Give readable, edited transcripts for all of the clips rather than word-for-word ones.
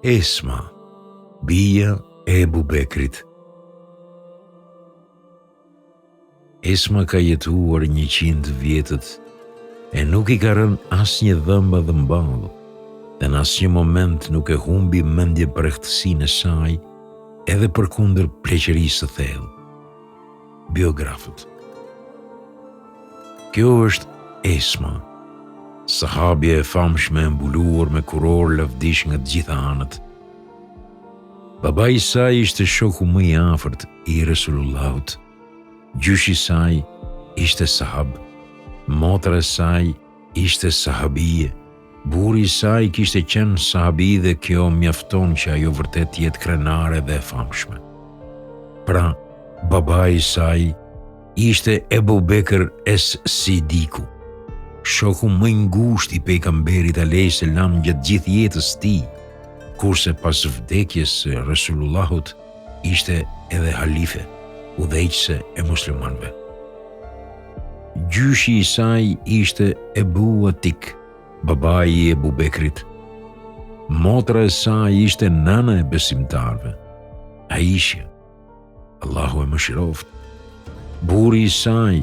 Esma, bija e Ebu Bekrit. Esma ka jetuar 100 vjetët e nuk I ka rënë asnjë dhëmba dhe mballë, dhe në asnjë moment nuk e humbi mendje përrektësinë e saj, edhe përkundër pleqërisë së thellë. Biografët. Kjo është Esma, sahabje e famshme e mbuluar me kuror lavdish nga të gjitha anët. Babai I saj ishte shoku më I afërt I Resulullahut. Gjyshi I saj ishte sahab, motra e saj ishte sahabie, burri I saj kishte qenë sahabi dhe kjo mjafton që ajo vërtet jetë krenare dhe e famshme. Pra, babai I saj ishte Ebu Bekr es-Sidiku, shoku më I ngushtë I pejgamberit alayhis salam gjatë gjithë jetës së tij, kurse pas vdekjes së Resulullahut ishte edhe halife, udhëheqëse e muslimanëve. Gjyshi I saj ishte Ebu Atik, babai I Ebu Bekrit. Motra e saj ishte nëna e besimtarëve, Aisha, Allahu e mëshiroft. Burri I saj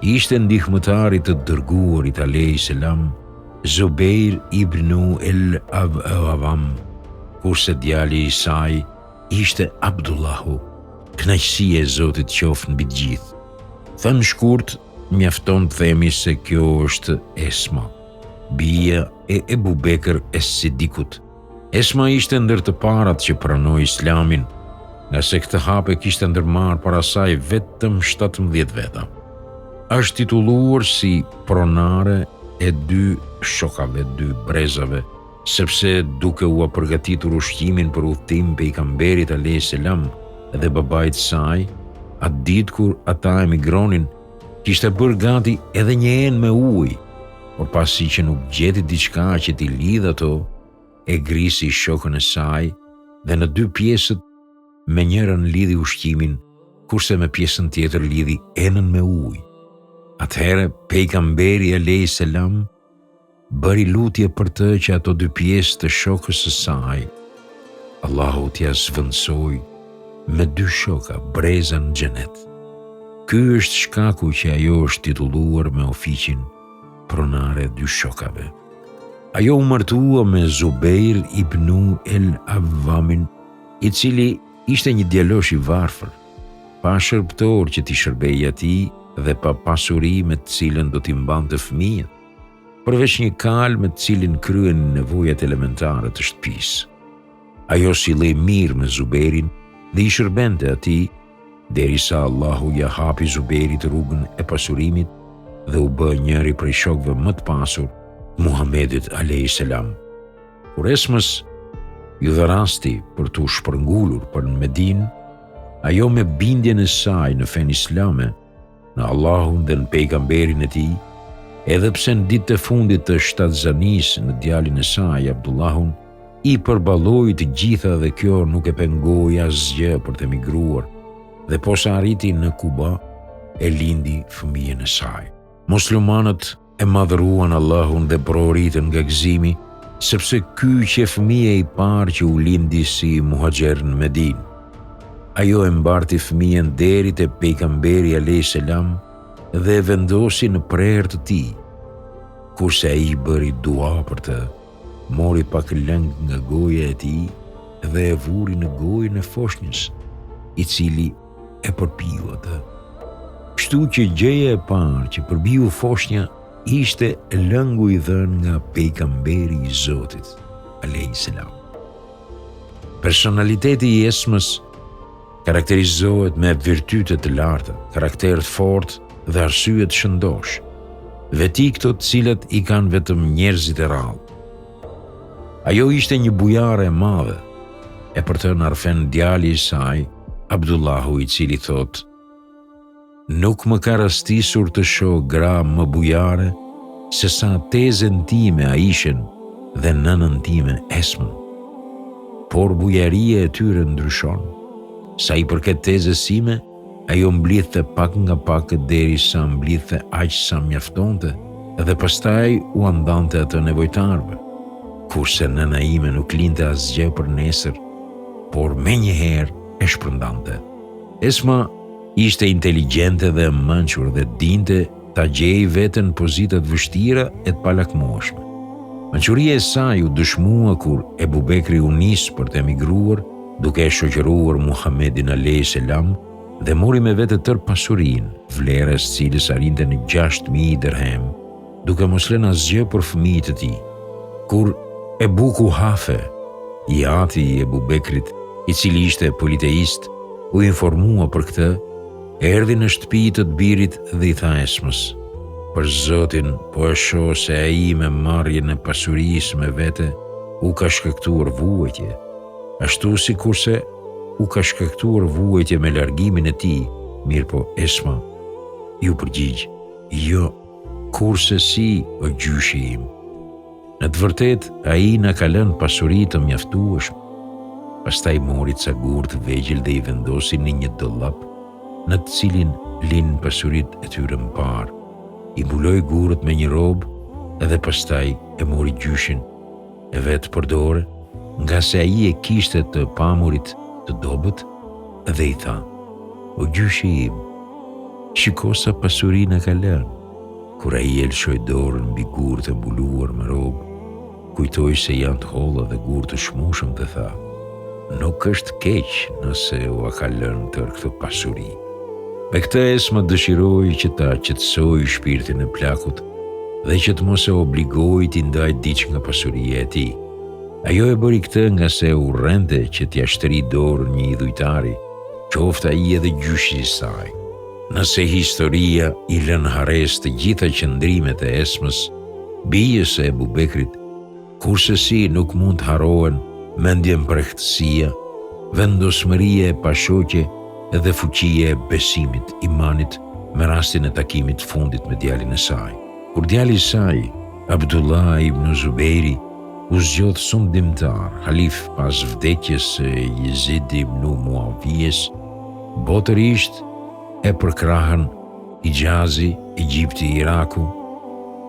ishte ndihmëtari të dërguarit alayhis salam, Zubair ibn el-Awwam, kurse djali I saj ishte Abdullahu, kënaqësia e Zotit qoftë mbi të gjithë. Thënë shkurt, mjafton të themi se kjo është Esma, bija e Ebu Bekr es-Sidikut. Esma ishte ndër të parat që pranoi Islamin, nga se këtë hap e kishte ndërmarrë para saj vetëm 17 veta. Është titulluar si pronare e 2 shokave, 2 brezave, sepse duke u përgatitur ushqimin për udhtim pejgamberit alayhis salam dhe babait saj, atë ditë kur ata emigronin, kishte bërë gati edhe një enë me ujë, por pasi që nuk gjeti diçka që t'i lidh ato, e grisi shokën e saj dhe në 2 pjesët me njërën lidhi ushqimin, kurse me pjesën tjetër lidhi enën me ujë. Atëherë pejgamberi alayhis salam bëri lutje për të që ato 2 pjesë të shokës së saj, Allahu t'ia zvendësoj me 2 shoka breza në xhenet. Ky është shkaku që ajo është titulluar me ofiqin pronare 2 shokave. Ajo u martua me Zubair ibn el-Awwamin, I cili ishte një djalosh I varfër, pa shërbëtor që t'i shërbej atij dhe pa pasuri me të cilën do t'i mbante fëmijët, përveç një kal me të cilin kryen nevojat elementare të shtëpisë. Ajo sillej mirë me Zubairin dhe I shërbente atij, derisa Allahu ja hapi Zubairit rrugën e pasurimit dhe u bë njëri prej shokëve më të pasur Muhamedit alayhis salam. Kur Esmës ju dha rasti për t'u shpërngulur për në Medinë, ajo me bindjen e saj në fen islame, në Allahun dhe në pejgamberin e tij, edhe pse në ditët e fundit të shtatzanisë në djalin e saj Abdullahun, I përballoi të gjitha dhe kjo nuk e pengoi asgjë për të emigruar, dhe posa arriti në Kuba, e lindi fëmijën e saj. Muslimanët e madhëruan Allahun dhe proritën nga gëzimi, sepse ky që fëmija I parë që u lindi si muhaxher në Medinë. Ajo e mbarti fëmijën deri te pejgamberi alayhis salam dhe e vendosi në prerë të tij. Kurse ai bëri dua për të, mori pak lëng nga goja e tij dhe e vuri në gojën e foshnjës, I cili e përpiu atë. Kështu që gjëja e parë që përpiu foshnja ishte lëngu I dhënë nga pejgamberi I Zotit alayhis salam. Personaliteti I Esmës karakterizohet me virtyte të larta, karakter të fortë dhe arsye të shëndosh, veti këto të cilat I kanë vetëm njerëzit e rrallë. Ajo ishte një bujare e madhe, e për të narfen djali I saj, Abdullahu, I cili thotë: "Nuk më ka rastisur të shoh gra më bujare se sa tezën time Aishen dhe nënën time Esmën. Por bujaria e tyre ndryshon. Sa I përket tezës sime, ajo mblidhte pak nga pak derisa mblidhte aq sa mjaftonte dhe pastaj u andante atë nevojtarëve. kurse nëna ime nuk linte asgjë për nesër, por menjëherë e shpërndante. Esma ishte inteligjente dhe mençur dhe dinte ta gjejë veten në pozita të vështira e të palakmueshme. Mençuria e saj u dëshmua kur Ebu Bekri u nis për të emigruar, duke e shoqëruar Muhamedin alayhis salam dhe mori me vete tërë pasurinë, vlera e cilës arrinte në 6.000 dirhem, duke mos lënë asgjë për fëmijët e tij. Kur Ebu Kuhafe, i ati i Ebu Bekrit, i cili ishte politeist, u informua për këtë, erdhi në shtëpi të birit dhe i tha Esmës: "Për Zotin, po e shoh se ai me marrjen e pasurisë me vete u ka shkaktuar vuajtje, ashtu sikurse u ka shkaktuar vuajtje me largimin e tij." Mirpo Esma ju përgjigj: "Jo, kurse si, o gjyshi im. Në të vërtet, ai na ka lënë pasuri të mjaftueshme." Pastaj mori ca gurë të vegjël dhe i vendosi në një dollap, në të cilin linë pasuritë e tyre më parë. I mbuloi gurët me një robë edhe pastaj e mori gjyshin e vetë përdore, nga se ai e kishte të pamurit të dobët, dhe i tha: "O gjyshi im, shiko sa pasuri na ka lënë." Kur ai e lëshoi dorën mbi gurët e mbuluar me robë, kujtoi se janë të holla dhe gurë të shmushëm dhe tha: "Nuk është keq nëse u ka lënë tërë këtë pasuri." Me këtë Esma dëshiroi që ta qetësoj shpirtin e plakut dhe që të mos e obligoj t'i ndaj diç nga pasuria e tij. Ajo e bëri këtë nga se u rrente që t'ia shtri dorën një idhujtari, qoftë ai edhe gjyshi i saj. Nëse historia i lën hares të gjitha qëndrimet e Esmës, bijës e Ebu Bekrit, kurse si nuk mund të harohen mendjepërktësia, vendosmëria e pashoqe dhe fuqia e besimit, imanit, me rastin e takimit fundit me djalin e saj. Kur djali i saj, Abdullah ibn Zubeiri, u zgjodh sundimtar, halif pas vdekjes së Jezid ibn Muawijes, botërisht e përkrahën Hijazi, Egjipti, Iraku,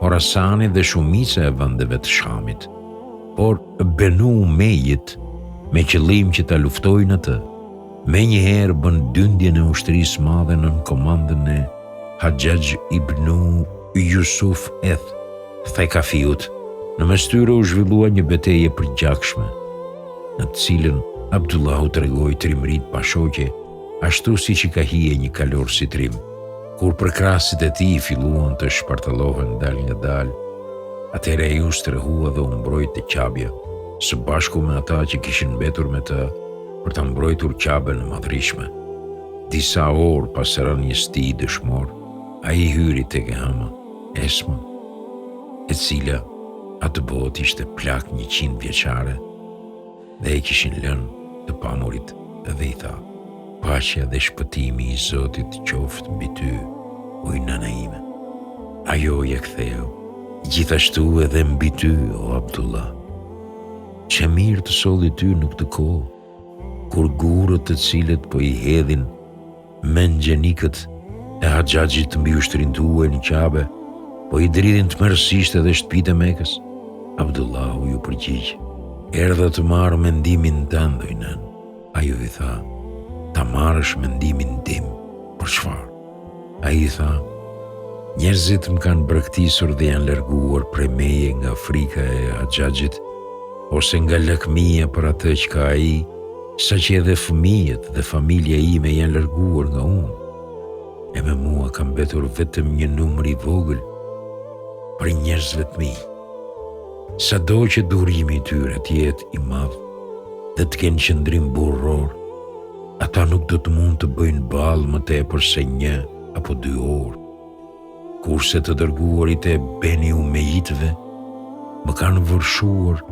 Orasani dhe shumica e vendeve të Shamit. Por Benu Umeyyit, me qëllim që ta luftojnë atë, menjëherë bën dyndjen e ushtrisë madhe nën komandën e Hajjaj ibn Yusuf Thekafiut. Në mes tyre u zhvillua një betejë përgjakshme, në të cilën Abdullah u tregoi trimëritë pashoqe, ashtu siç i ka hije një kalor si trim. Kur përkrasit e tij filluan të shpartallohen dal nga dal, atëherë ai u strehua dhe u mbrojt te Qabja, së bashku me ata që kishin mbetur me të për ta mbrojtur Qabën e madhrishme. Disa orë pas rënies së tij dëshmor, ai hyri tek Hama, Esma, e cila atë botë ishte plak 100 vjeçare dhe e kishin lënë të pamurit, dhe i tha: "Paqja dhe shpëtimi i Zotit qoftë mbi ty, o nëna ime." Ajo ja ktheu: "Gjithashtu edhe mbi ty, o Abdullah. Që mirë të solli ty në këtë kohë, kur gurët të cilët po i hedhin mengjenikët e Haxhaxhit mbi ushtrinë tuaj në Qabe, po i dridhin tmerrsisht edhe shtëpitë e Mekës." Abdullahu ju përgjigj: "Erdha të marr mendimin tënd, o nën." Ajo i tha: "Ta marrësh mendimin tim, për çfarë?" Ai i tha: "Njerëzit më kanë bregtisur dhe janë larguar prej meje nga frika e Haxhaxhit, ose nga lakmia për atë që ka ai, saqë edhe fëmijët dhe familja ime janë larguar nga unë. E me mua ka mbetur vetëm një numër i vogël për njerëzve të mi. Sado që durimi i tyre të jetë i madh dhe të kenë qëndrim burror, ata nuk do të mund të bëjnë ballë më tepër se 1 apo 2 orë. Kurse të dërguarit e Beni Umejitëve më kanë vërshuar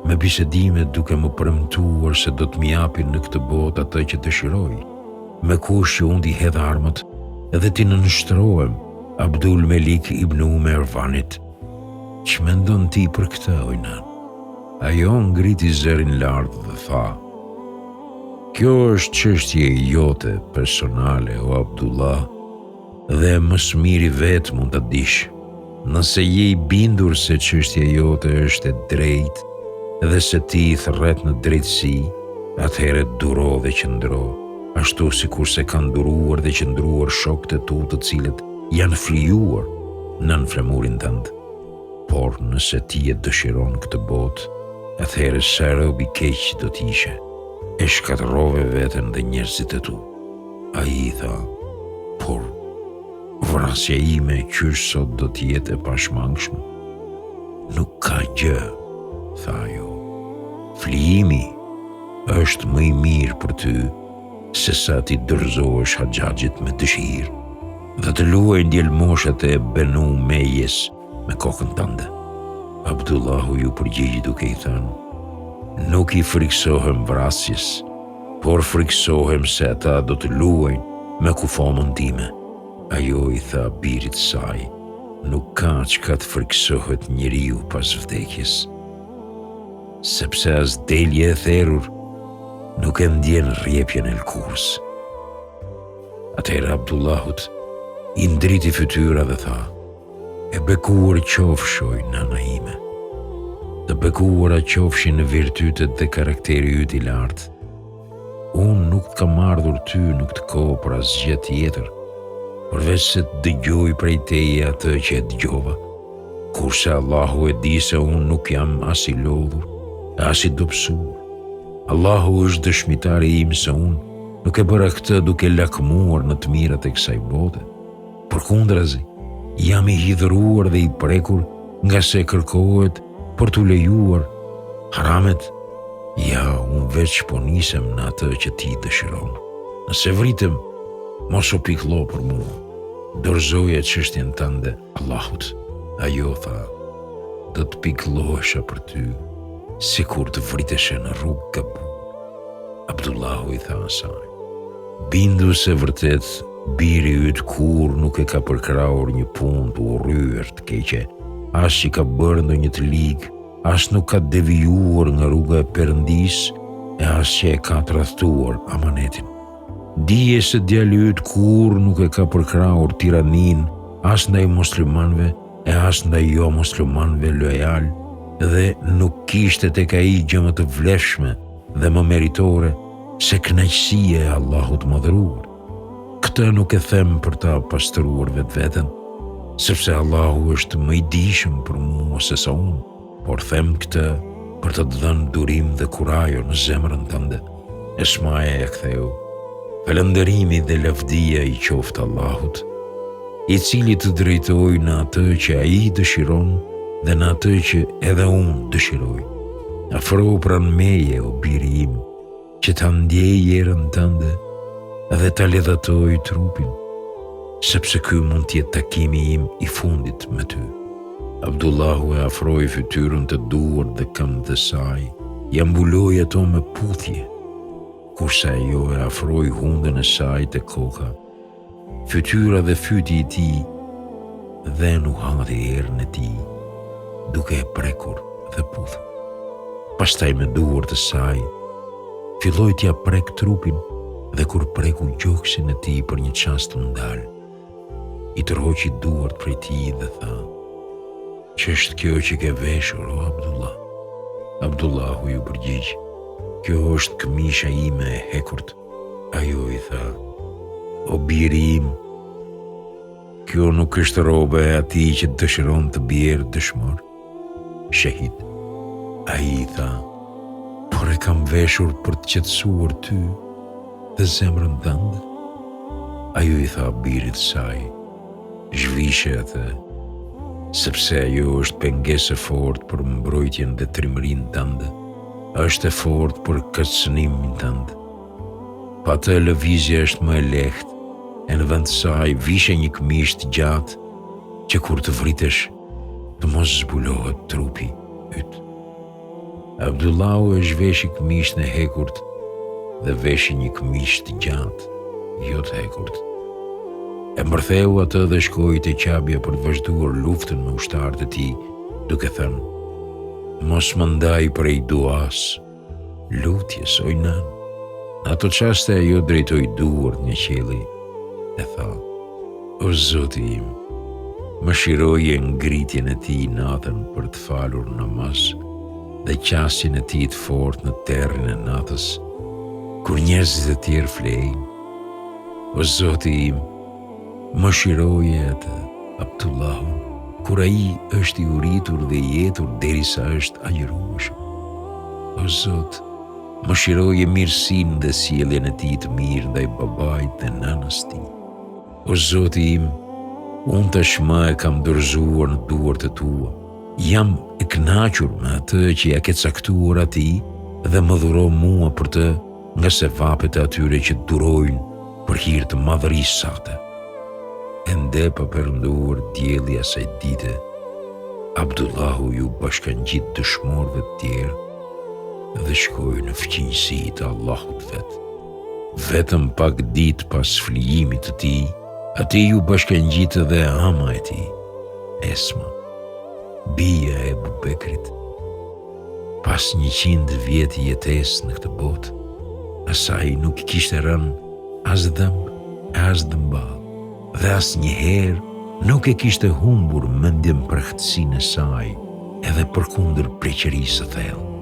me bisedime duke më premtuar se do të më japin në këtë botë atë që dëshiroj, me kush që unë t'i hedh armët edhe t'i nënshtrohem Abdul Melik ibn Mervanit. Që mendon ti për këtë, o nën?" Ajo ngriti zërin lart dhe tha: "Kjo është çështje jote personale, o Abdullah, dhe më së miri vetë mund ta dish. Nëse je i bindur se çështja jote është e drejtë, dhe se ti i thërret në drejtësi, atëherë duro dhe qëndro, ashtu si kurse kanë duruar dhe qëndruar shokët e tu të cilët janë flijuar nën flamurin tënd. Por nëse ti e dëshiron këtë botë, atëherë sa rob i keq do t'ishe, e shkatërrove veten dhe njerëzit e tu. Ai i tha, por vrasja ime qysh sot do t'jetë e pashmangshme? Nuk ka gjë, tha ajo. Flijimi është më i mirë për ty se sa ti dorëzohesh haxhaxhit me dëshirë dhe të luajnë djelmoshat e Benu Mejes me kokën tënde. Abdullahu ju përgjigji duke i thënë, nuk i friksohem vrasjes, por friksohem se ata do të luajnë me kufomën time. Ajo i tha birit saj, nuk ka çka të friksohet njeriu pas vdekjes, sepse as delje e therrur nuk e ndjen rrjepjen e lkurës. Atëherë Abdullahut i ndriti fytyra dhe tha, e bekuar qofshoj nana ime. Të bekuara qofshin në virtytet dhe karakteri yt i lartë. Unë nuk kam ardhur ty në këtë kohë për asgjë tjetër, përveç se të dëgjoj prej teje atë që e dëgjova, kurse Allahu e di se unë nuk jam as i lodhur, as i dobësuar. Allahu është dëshmitari im se unë nuk e bëra këtë duke lakmuar në të mirat e kësaj bote. Përkundrazi, jam i hidhëruar dhe i prekur nga se kërkohet për t'u lejuar haramet. Ja, unë veç po nisem në atë që ti dëshiron. Nëse vritem, mos u pikëllo për mua. Dorëzoje çështjen tënde Allahut. Ajo tha, do të pikëllohesha për ty, sikur të vriteshe në rrugë gabu. Abdullahu i tha asaj, bindu se vërtet biri yt kur nuk e ka përkrahur një punë të urryer të keqe, as që ka bërë ndonjë të ligë, as nuk ka devijuar nga rruga e Perëndis, e as që e ka tradhtuar amanetin. Dije se djali yt kur nuk e ka përkrahur tiranin, as ndaj muslimanëve e as ndaj jo muslimanëve lojal, dhe nuk kishte tek ai gjë më të vlefshme dhe më meritore se kënaqësia e Allahut mëdhëruar. Këtë nuk e them për ta pastruar vetveten, sepse Allahu është më i dijshëm për mua se sa unë, por them këtë për të dhënë durim dhe kurajo në zemrën tënde. Esmaja e ktheu, falënderimi dhe lavdia i qoftë Allahut, i cili të drejtoj në atë që ai dëshiron dhe në atë që edhe unë dëshiroj. Afro pranë meje, o biri im, që ta ndjej jerën tënde dhe ta ledhatoj trupin, sepse ky mund t'jetë takimi im i fundit me ty. Abdullahu e afroi fytyrën të duart dhe këmbët e saj, ja mbuloi ato me puthje, kurse ajo e afroi hundën e saj te koka, fytyra dhe fyti i tij, dhe nuk hati erën e tij, duke e prekur dhe puthur. Pastaj me duart e saj, filloi t'ja prek trupin, dhe kur preku gjoksin e tij për një çast të ndal, i tërhoqi duart prej tij dhe tha, "Ç'është kjo që ke veshur, o Abdullah?" Abdullahu ju përgjigj, "Kjo është këmisha ime e hekurt." Ajo i tha, "O biri im, kjo nuk është roba e atij që dëshiron të bjerë dëshmor, shahid." Ai i tha, "Por e kam veshur për të qetësuar ty dhe zemrën tënde." Ajo i tha birit saj, "Zhvishe atë, sepse ajo është pengesë e fortë për mbrojtjen dhe trimërinë tënde, është e fortë për kërcënimin tënd. Pa të lëvizja është më e lehtë, e në vend saj vishe një këmishë të gjatë që kur të vritesh të mos zbulohet trupi yt." Abdullahu e zhveshi këmishën e hekurt dhe veshi një këmishë të gjatë, jo të hekurt. E mërtheu atë dhe shkoi te qabja për të vazhduar luftën me ushtarët e tij, duke thënë, "Mos më ndaj prej duas, lutjes o nën." Në ato çaste ajo drejtoi duart nga qielli e tha, "O Zoti im, mëshiroje ngritjen e tij natën për të falur namaz dhe qasjen e tij të fortë në terrin e natës, kur njerëzit e tjerë flejnë. O Zoti im, mëshiroje atë Abdullahun, kur ai është i uritur dhe i jetur derisa është agjërueshëm. O Zot, mëshiroje mirësinë dhe sjelljen e tij të mirë ndaj babait dhe nënës tij. O Zoti im, unë tashmë e kam dorëzuar në duart e tua. Jam i kënaqur me atë që ja ke caktuar atij dhe më dhuro mua për të nga sevapet e atyre që durojnë për hir të madhërisë sate. Ende pa përnduar dielli asaj dite, Abdullahu ju bashkangjit dëshmorëve të tjerë dhe shkoi në fëqinjësi të Allahut vet. Vetëm pak ditë pas flijimit të tij, ati ju bashkangjitë dhe ama e tij, Esma, bija e Ebu Bekrit. Pas 100 vjetë jetesë në këtë botë, asaj nuk kishte rënë as dhëmb e as dëmball, dhe asnjëherë nuk e kishte humbur mendjen për htësinë e saj, edhe përkundër preqërisë së thellë.